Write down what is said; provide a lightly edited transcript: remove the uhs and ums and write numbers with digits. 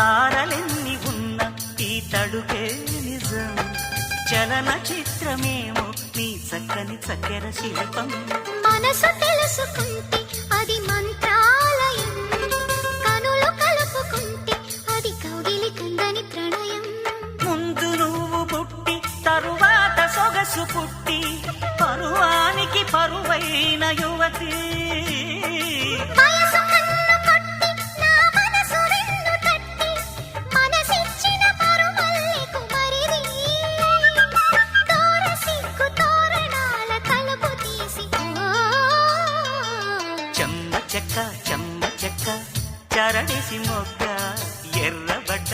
తారలెన్ని ఉన్న ఈ తడుకే నిజం చలన చిత్రమేమో నీ చక్కని చక్కెర శిల్పం మనసు తెలుసుకుంటే అది మంత్రాలయం కనులు కలుపుకుంటే అది కౌగిలి కందని ప్రణయం ముందు నువ్వు పుట్టి తరువాత సొగసు పుట్టి పరువానికి పరువైన యువతి వయసు కన్ను కొట్టి నా మనసు వెన్ను తట్టి మనసిచ్చిన పరుమల్లెకు మరిది తోర సిగ్గు తోరణాల తలుపు తీసి చెమ్మ చెక్క చరణేసి మొక్క ఎర్రబడ్డ